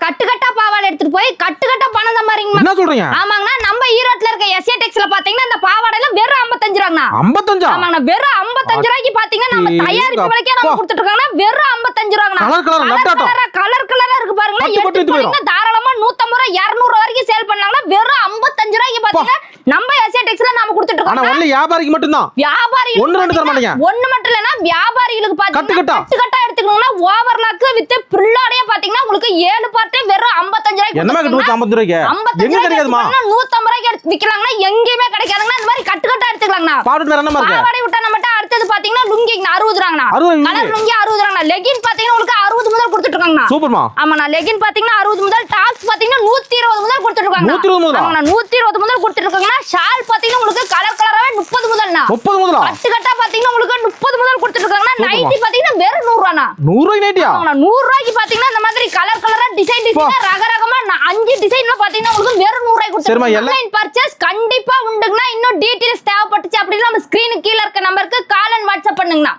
கட்டுக்கட்டா பாவாடை எடுத்துட்டு போய் கட்டுக்கட்டா பணம் சம்பாதிங்க. என்ன சொல்றீங்க? ஆமாங்கண்ணா, நம்ம ஈரோட்ல இருக்க எஸ்ஏ டெக்ஸ்ல பாத்தீங்கன்னா இந்த பாவாடைல வெறும் 55 ரூபாங்கண்ணா. 55? ஆமாங்கண்ணா, வெறும் 55 ரூபாய்க்கு பாத்தீங்கன்னா நம்ம தயாரிப்பு விலைக்கே நம்ம கொடுத்துட்டு இருக்காங்கண்ணா. வெறும் 55 ரூபாங்கண்ணா. கலர் கலரா இருக்கு பாருங்க. எடுத்து போறீங்க தாராளமா 150 ரூபாய் 200 வரைக்கும் சேல் பண்ணாங்கன்னா வெறும் 55 ரூபாய்க்கு பாத்தீங்கன்னா நம்ம எஸ்ஏ டெக்ஸ்ல நாம கொடுத்துட்டு இருக்கோம். ஆனா ஒன்லி வியாபாரிக்கு மட்டும் தான். வியாபாரி ஒன்னு ரெண்டு தர மாட்டீங்க. ஒன்னு மட்டும் இல்லனா வியாபாரிகளுக்கு பாத்தீங்கன்னா கட்டுக்கட்டா எடுத்துக்கணும்னா ஓவர்லாக் வித் பிரில்லோடயே பாத்தீங்கன்னா உங்களுக்கு 7 பார்ட் வெறும் 55 ரூபாய்க்கு. என்னமா கட்டுறது 50 ரூபாய்க்கு? எங்க கிடைக்குதுமா? 150 ரூபாய்க்கு எடுத்து விக்கலாம்னா எங்கேயுமே கிடைக்காதுங்க. இந்த மாதிரி கட்டுக்கட்டா எடுத்துக்கலாம்னா. பாவாடை வேற என்ன இருக்கு? பாவாடை விட்டா நம்மட்ட அடுத்து பாத்தீங்கன்னா லுங்கி 60 ரூபாங்கண்ணா. கலர் லுங்கி 60 ரூபாங்கண்ணா. லெகின் பாத்தீங்கன்னா உங்களுக்கு 60 முதல் கொடுத்துட்டு இருக்காங்கண்ணா. சூப்பர்மா. ஆமாண்ணா, லெகின் பாத்தீங்கன்னா 60 முதல், டாப்ஸ் பாத்தீங்கன்னா 120 முதல் கொடுத்துட்டு இருக்காங்க. 120 முதல்? ஆமாண்ணா, 120 முதல் கொடுத்துட்டு இருக்காங்கண்ணா. ஷால் பாத்தீங்கன்னா உங்களுக்கு கலர் கலராவே 30 முதல்ண்ணா. 30 முதலா? கட்டுக்கட்டா பாத்தீங்கன்னா உங்களுக்கு 30 முதல் கொடுத்துட்டு இருக்காங்கண்ணா. நைட்டி பாத்தீங்கன்னா வெறும் 100 ரூபாண்ணா. 100 ரூபாய் நைட்டியா? ஆமாண்ணா, 100 ரூபாய்க்கு பாத்தீங்கன்னா இந்த மாதிரி கலர் கலரா டிசைன் ரகரகமா 5 டிசைன்ல பாத்தீங்கன்னா உங்களுக்கு வெறும் 100 ரூபாய்க்கு கொடுத்துருக்காங்க. ஆன்லைன் பர்ச்சேஸ் கண்டிப்பா உண்டுங்கண்ணா. இன்னும் டீடைல்ஸ் தேவைப்பட்டுச்சு அப்படின்னா நம்ம ஸ்கிரீனுக்கு கீழ இருக்க நம்பருக்கு கால் அண்ட் வாட்ஸ்அப் பண்ணுங்கண்ணா.